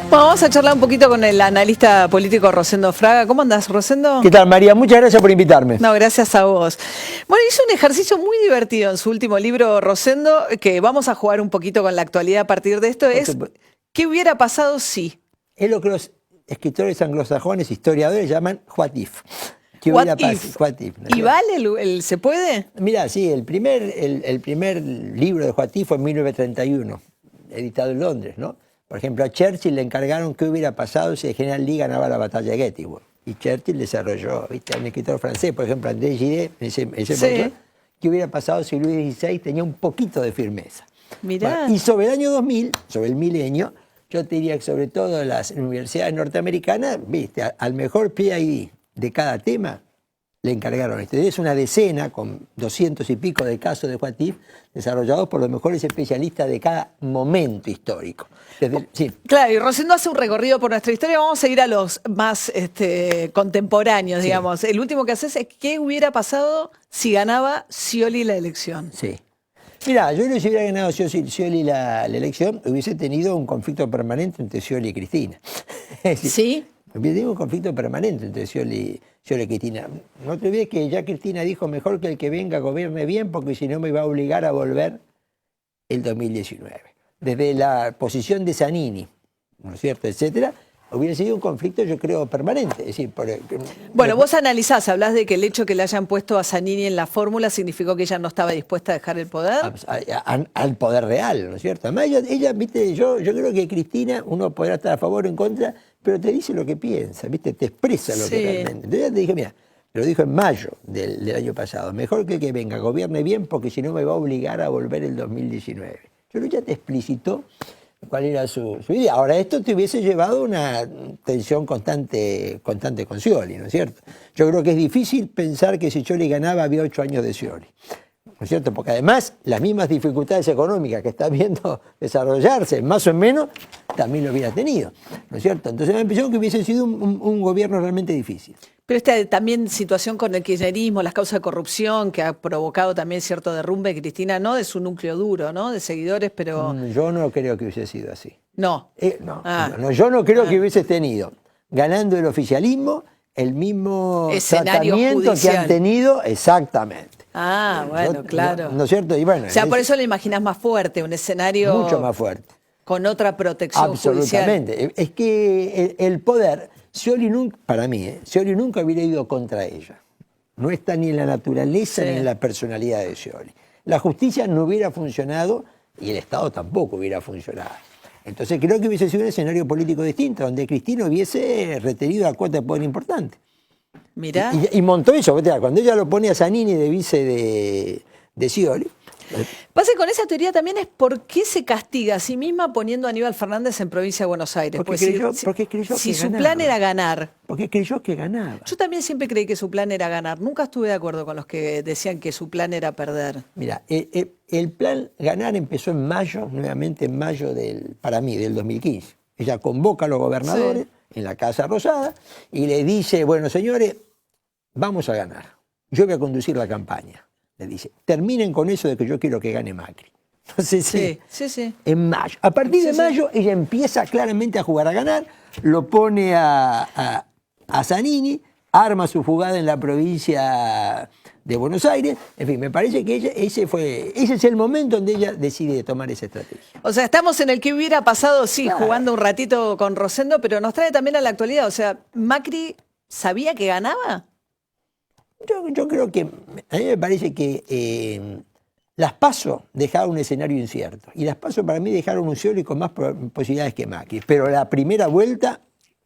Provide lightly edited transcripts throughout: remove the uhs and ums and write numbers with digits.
Bueno, vamos a charlar un poquito con el analista político Rosendo Fraga. ¿Cómo andás, Rosendo? ¿Qué tal, María? Muchas gracias por invitarme. No, gracias a vos. Bueno, hizo un ejercicio muy divertido en su último libro, Rosendo, que vamos a jugar un poquito con la actualidad a partir de esto. Es ¿qué hubiera pasado si? Es lo que los escritores anglosajones, historiadores, llaman what if. ¿Qué What hubiera if? pasado? What if, ¿no? ¿Y vale el se puede? Mira, sí, el primer libro de what if fue en 1931, editado en Londres, ¿no? Por ejemplo, a Churchill le encargaron qué hubiera pasado si el general Lee ganaba la batalla de Gettysburg. Y Churchill desarrolló, ¿viste? Un escritor francés, por ejemplo, André Gide, ese momento, qué hubiera pasado si Luis XVI tenía un poquito de firmeza. Mirá. Bueno, y sobre el año 2000, sobre el milenio, yo te diría que sobre todo las universidades norteamericanas, ¿viste? Al mejor PhD de cada tema le encargaron esto. Es una decena con 200 y pico de casos de what if desarrollados por los mejores especialistas de cada momento histórico. Sí. Claro, y Rosendo hace un recorrido por nuestra historia. Vamos a ir a los más contemporáneos, digamos. El último que haces es ¿qué hubiera pasado si ganaba Scioli la elección? Sí. Mirá, yo creo que si hubiera ganado Scioli la elección, hubiese tenido un conflicto permanente entre Scioli y Cristina. ¿Sí? Hubiese tenido un conflicto permanente entre Scioli y Cristina. No te olvides que ya Cristina dijo mejor que el que venga gobierne bien, porque si no me va a obligar a volver el 2019. Desde la posición de Zanini, ¿no es cierto?, etcétera, hubiera sido un conflicto, yo creo, permanente. Es decir, bueno, vos analizás, hablás de que el hecho que le hayan puesto a Zanini en la fórmula significó que ella no estaba dispuesta a dejar el poder. Al poder real, ¿no es cierto? Además, ella viste, yo creo que Cristina, uno podrá estar a favor o en contra, pero te dice lo que piensa, viste, te expresa lo que realmente. Entonces ella te dije, mira, lo dijo en mayo del año pasado, mejor que el que venga, gobierne bien, porque si no me va a obligar a volver el 2019. Yo creo que ya te explicitó cuál era su idea. Ahora, esto te hubiese llevado a una tensión constante con Scioli, ¿no es cierto? Yo creo que es difícil pensar que si Scioli ganaba había 8 años de Scioli, ¿no es cierto? Porque además las mismas dificultades económicas que está viendo desarrollarse, más o menos, también lo hubiera tenido, ¿no es cierto? Entonces me impresión que hubiese sido un gobierno realmente difícil. Pero esta también situación con el kirchnerismo, las causas de corrupción que ha provocado también cierto derrumbe, Cristina, ¿no? De su núcleo duro, ¿no? De seguidores, pero... Yo no creo que hubiese sido así. No. No, yo no creo que hubiese tenido, ganando el oficialismo, el mismo escenario tratamiento judicial que han tenido, exactamente. Bueno, claro. ¿No es cierto? Y bueno, o sea, por eso lo imaginás más fuerte, un escenario... Mucho más fuerte. Con otra protección absolutamente. Judicial. Es que el poder, Scioli nunca, para mí, Scioli nunca hubiera ido contra ella. No está ni en la naturaleza ni en la personalidad de Scioli. La justicia no hubiera funcionado y el Estado tampoco hubiera funcionado. Entonces creo que hubiese sido un escenario político distinto, donde Cristina hubiese retenido la cuota de poder importante. Mirá. Y montó eso. Cuando ella lo pone a Zanini de vice de Scioli. Pase con esa teoría también es por qué se castiga a sí misma poniendo a Aníbal Fernández en provincia de Buenos Aires. Porque creyó si que su ganaba. Plan era ganar. Porque creyó que ganaba. Yo también siempre creí que su plan era ganar. Nunca estuve de acuerdo con los que decían que su plan era perder. Mira, el plan ganar empezó en mayo, nuevamente en mayo para mí, del 2015. Ella convoca a los gobernadores en la Casa Rosada y le dice, bueno, señores, vamos a ganar. Yo voy a conducir la campaña. Le dice, terminen con eso de que yo quiero que gane Macri. Entonces, sí. En mayo. A partir de mayo, ella empieza claramente a jugar a ganar, lo pone a Zanini, arma su jugada en la provincia de Buenos Aires. En fin, me parece que ese es el momento donde ella decide tomar esa estrategia. O sea, estamos en el que hubiera pasado, jugando un ratito con Rosendo, pero nos trae también a la actualidad. O sea, ¿Macri sabía que ganaba? Yo creo que, a mí me parece que las PASO dejaron un escenario incierto. Y las PASO para mí dejaron un Scioli con más posibilidades que Macri. Pero la primera vuelta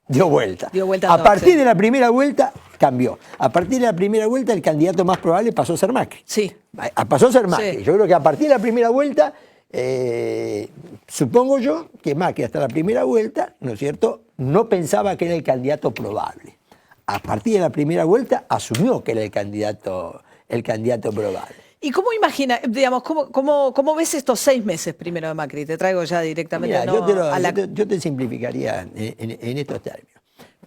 dio vuelta. A partir de la primera vuelta cambió. A partir de la primera vuelta el candidato más probable pasó a ser Macri. Sí. Pasó a ser Macri. Yo creo que a partir de la primera vuelta, supongo yo que Macri hasta la primera vuelta, ¿no es cierto?, no pensaba que era el candidato probable. A partir de la primera vuelta asumió que era el candidato probable. ¿Y cómo imagina, digamos, cómo ves estos 6 meses primero de Macri? Te traigo ya directamente. Mira, yo te simplificaría en estos términos.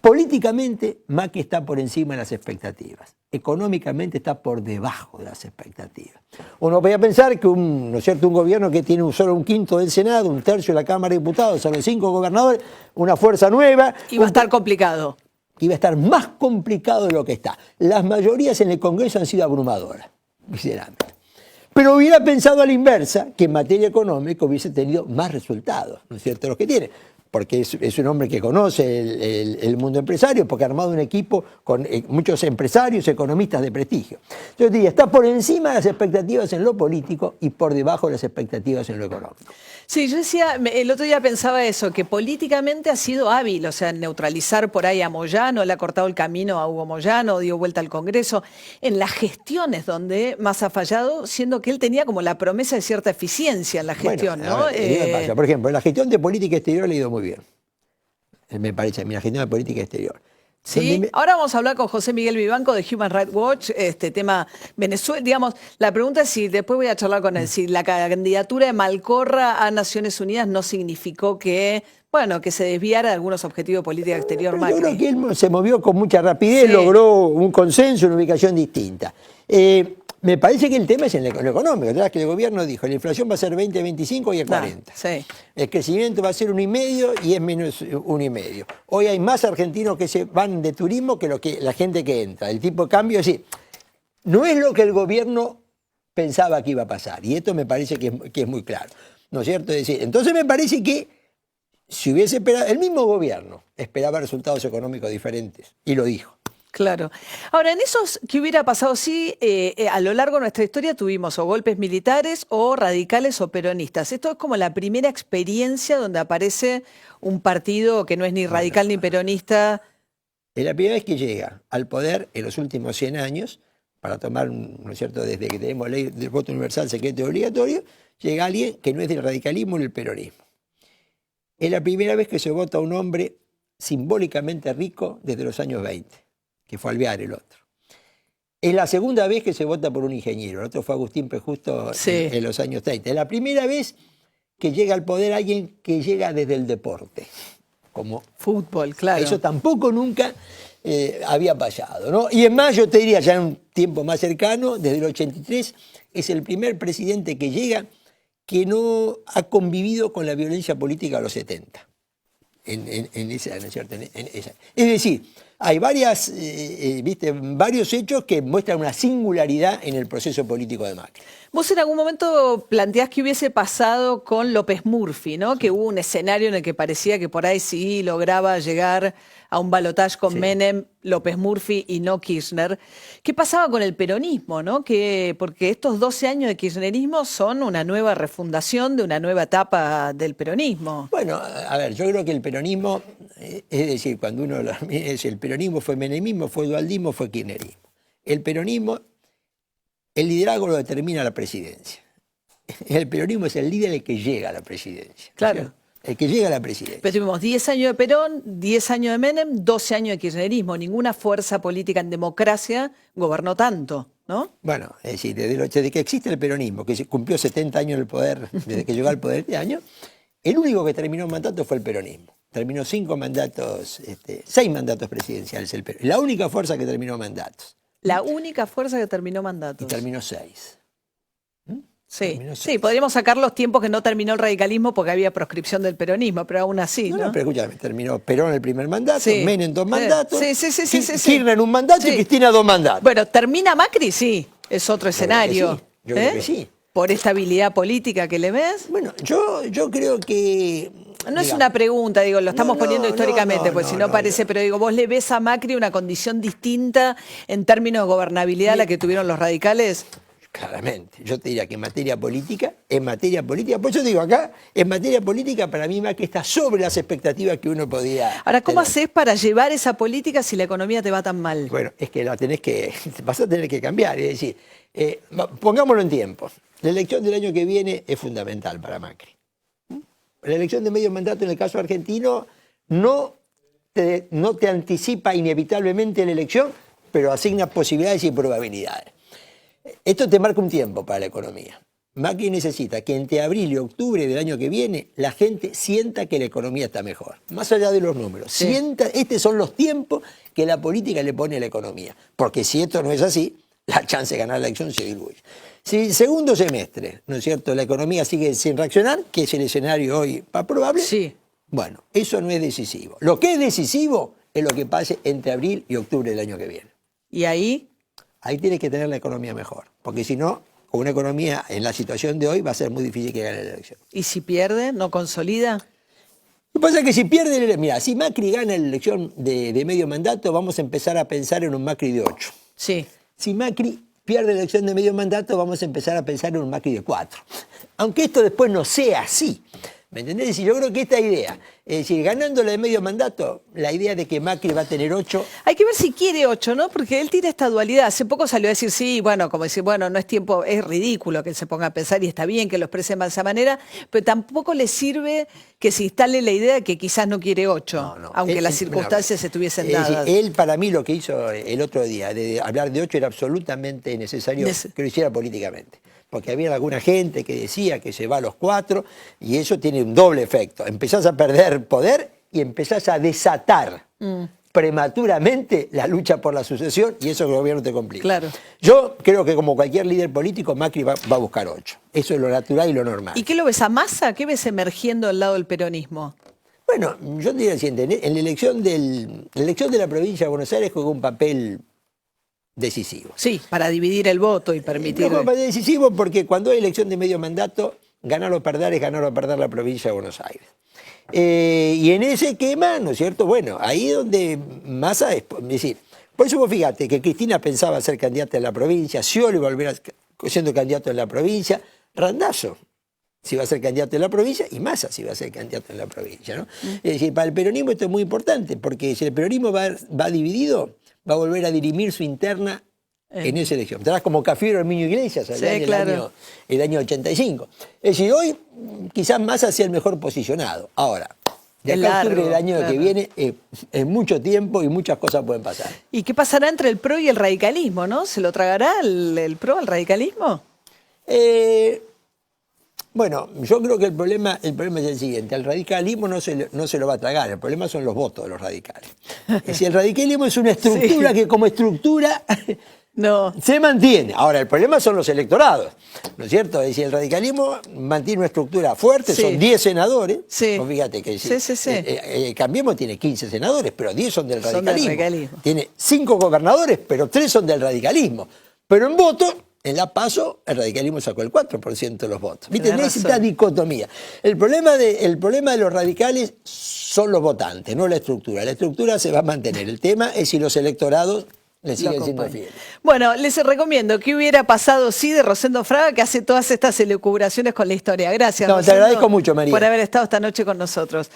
Políticamente, Macri está por encima de las expectativas. Económicamente está por debajo de las expectativas. Uno podría pensar que ¿no es cierto?, un gobierno que tiene solo un quinto del Senado, un tercio de la Cámara de Diputados, solo 5 gobernadores, una fuerza nueva. Iba a estar complicado. Iba a estar más complicado de lo que está. Las mayorías en el Congreso han sido abrumadoras, sinceramente. Pero hubiera pensado a la inversa que en materia económica hubiese tenido más resultados, ¿no es cierto?, los que tiene. Porque es un hombre que conoce el mundo empresario, porque ha armado un equipo con muchos empresarios, economistas de prestigio. Yo diría, está por encima de las expectativas en lo político y por debajo de las expectativas en lo económico. Sí, yo decía, el otro día pensaba eso, que políticamente ha sido hábil, o sea, neutralizar por ahí a Moyano, le ha cortado el camino a Hugo Moyano, dio vuelta al Congreso, en las gestiones donde más ha fallado, siendo que él tenía como la promesa de cierta eficiencia en la gestión, bueno, ¿no? A ver, pasa. Por ejemplo, en la gestión de política exterior le ha ido muy bien. Me parece a mí, la gestión de política exterior. Sí, ahora vamos a hablar con José Miguel Vivanco de Human Rights Watch, tema Venezuela. Digamos, la pregunta es si, después voy a charlar con él, si la candidatura de Malcorra a Naciones Unidas no significó que, bueno, que se desviara de algunos objetivos de política exterior Macri. Yo creo que él se movió con mucha rapidez, sí, logró un consenso, una ubicación distinta. Me parece que el tema es en lo económico. ¿Verdad? Que el gobierno dijo, la inflación va a ser 20, 25 y a 40. Sí. El crecimiento va a ser 1,5 y es menos 1,5. Hoy hay más argentinos que se van de turismo que la gente que entra. El tipo de cambio, sí, no es lo que el gobierno pensaba que iba a pasar. Y esto me parece que es muy claro. ¿No es cierto? Es decir, entonces me parece que si hubiese esperado, el mismo gobierno esperaba resultados económicos diferentes. Y lo dijo. Claro. Ahora, en esos que hubiera pasado, sí, a lo largo de nuestra historia tuvimos o golpes militares o radicales o peronistas. Esto es como la primera experiencia donde aparece un partido que no es ni radical ni peronista. Es la primera vez que llega al poder en los últimos 100 años, para tomar, ¿no es cierto?, desde que tenemos ley del voto universal secreto y obligatorio, llega alguien que no es del radicalismo ni del peronismo. Es la primera vez que se vota a un hombre simbólicamente rico desde los años 20. Que fue Alvear el otro. Es la segunda vez que se vota por un ingeniero, el otro fue Agustín Prejusto en los años 30. Es la primera vez que llega al poder alguien que llega desde el deporte. Como fútbol, claro. Eso tampoco nunca había pasado, ¿no? Y es más, yo te diría, ya en un tiempo más cercano, desde el 83, es el primer presidente que llega que no ha convivido con la violencia política a los 70. En esa. Es decir, hay varios hechos que muestran una singularidad en el proceso político de Macri. Vos en algún momento planteás que hubiese pasado con López Murphy, ¿no? Que hubo un escenario en el que parecía que por ahí sí lograba llegar a un balotaje con Menem, López Murphy y no Kirchner. ¿Qué pasaba con el peronismo, no? Porque estos 12 años de kirchnerismo son una nueva refundación de una nueva etapa del peronismo. Bueno, a ver, yo creo que el peronismo, es decir, cuando uno lo mira, el peronismo fue menemismo, fue dualdismo, fue kirchnerismo. El peronismo, el liderazgo lo determina la presidencia. El peronismo es el líder el que llega a la presidencia. Claro. ¿Cierto? El que llega a la presidencia. Pero tuvimos 10 años de Perón, 10 años de Menem, 12 años de kirchnerismo. Ninguna fuerza política en democracia gobernó tanto, ¿no? Bueno, es decir, desde que existe el peronismo, que se cumplió 70 años en el poder, desde que llegó al poder este año, el único que terminó un mandato fue el peronismo. Terminó 6 mandatos presidenciales el peronismo. La única fuerza que terminó mandatos. La única fuerza que terminó mandatos. Y terminó 6. Sí, podríamos sacar los tiempos que no terminó el radicalismo porque había proscripción del peronismo, pero aún así, ¿no? No, pero escúchame, terminó Perón el primer mandato, Sí. Menem 2 mandatos, Sí. Kirchner un mandato y Cristina 2 mandatos. Bueno, ¿termina Macri? Sí, es otro escenario. Yo creo que sí. ¿Por esta habilidad política que le ves? Bueno, yo creo que... No es una pregunta, digo, lo estamos poniendo históricamente, porque si no parece, no. pero digo, ¿vos le ves a Macri una condición distinta en términos de gobernabilidad a la que tuvieron los radicales? Claramente, yo te diría que en materia política, por eso digo acá, en materia política para mí Macri está sobre las expectativas que uno podía Ahora, ¿cómo tener. haces para llevar esa política si la economía te va tan mal? Bueno, es que vas a tener que cambiar, es decir, pongámoslo en tiempo. La elección del año que viene es fundamental para Macri. La elección de medio mandato en el caso argentino no te anticipa inevitablemente la elección, pero asigna posibilidades y probabilidades. Esto te marca un tiempo para la economía. Macri necesita que entre abril y octubre del año que viene la gente sienta que la economía está mejor. Más allá de los números. Sí. Estos son los tiempos que la política le pone a la economía. Porque si esto no es así, la chance de ganar la elección se diluye. Si segundo semestre, ¿no es cierto?, la economía sigue sin reaccionar, que es el escenario hoy más probable, Sí. bueno, eso no es decisivo. Lo que es decisivo es lo que pase entre abril y octubre del año que viene. ¿Y ahí? Ahí tiene que tener la economía mejor, porque si no, con una economía en la situación de hoy va a ser muy difícil que gane la elección. ¿Y si pierde, no consolida? Lo que pasa es que si pierde, mira, si Macri gana la elección de medio mandato, vamos a empezar a pensar en un Macri de 8. Sí. Si Macri pierde la elección de medio mandato, vamos a empezar a pensar en un Macri de 4. Aunque esto después no sea así. ¿Me entendés? Y yo creo que esta idea, es decir, ganando la de medio mandato, la idea de que Macri va a tener 8. Hay que ver si quiere 8, ¿no? Porque él tiene esta dualidad. Hace poco salió a decir, sí, bueno, como decir, bueno, no es tiempo, es ridículo que él se ponga a pensar y está bien que lo exprese de esa manera, pero tampoco le sirve que se instale la idea de que quizás no quiere 8, aunque las circunstancias estuviesen dadas. Él, para mí, lo que hizo el otro día, de hablar de 8, era absolutamente necesario que lo hiciera políticamente. Porque había alguna gente que decía que se va a los 4 y eso tiene un doble efecto. Empezás a perder poder y empezás a desatar prematuramente la lucha por la sucesión y eso el gobierno te complica. Claro. Yo creo que como cualquier líder político, Macri va a buscar 8. Eso es lo natural y lo normal. ¿Y qué lo ves a Massa? ¿Qué ves emergiendo al lado del peronismo? Bueno, yo diría lo siguiente, en la elección de la provincia de Buenos Aires jugó un papel decisivo. Sí, para dividir el voto y permitir... No, es decisivo porque cuando hay elección de medio mandato, ganar o perder es ganar o perder la provincia de Buenos Aires. Y en ese esquema, ¿no es cierto? Bueno, ahí es donde Massa es decir, por eso vos fíjate que Cristina pensaba ser candidata en la provincia, Scioli volver siendo candidato en la provincia, Randazzo si va a ser candidato en la provincia y Massa si va a ser candidato en la provincia, ¿no? Es decir, para el peronismo esto es muy importante porque si el peronismo va dividido, va a volver a dirimir su interna en esa elección. Estarás como Cafiero Herminio Iglesias allá en el año 85. Es decir, hoy quizás Massa sea el mejor posicionado. Ahora, de acá a octubre del año que viene es mucho tiempo y muchas cosas pueden pasar. ¿Y qué pasará entre el PRO y el radicalismo, no? ¿Se lo tragará el PRO al radicalismo? Bueno, yo creo que el problema es el siguiente. Al radicalismo no se lo va a tragar. El problema son los votos de los radicales. Es decir, el radicalismo es una estructura que como estructura se mantiene. Ahora, el problema son los electorados, ¿no es cierto? Es decir, el radicalismo mantiene una estructura fuerte, son 10 senadores. Pues fíjate que Cambiemos tiene 15 senadores, pero 10 son del radicalismo. Tiene 5 gobernadores, pero 3 son del radicalismo. Pero en voto... En la PASO, el radicalismo sacó el 4% de los votos. ¿Viste? Esta dicotomía. El problema de los radicales son los votantes, no la estructura. La estructura se va a mantener. El tema es si los electorados le siguen siendo fieles. Bueno, les recomiendo ¿Qué hubiera pasado si de Rosendo Fraga, que hace todas estas elucubraciones con la historia? Gracias, No, te agradezco mucho, María, por haber estado esta noche con nosotros.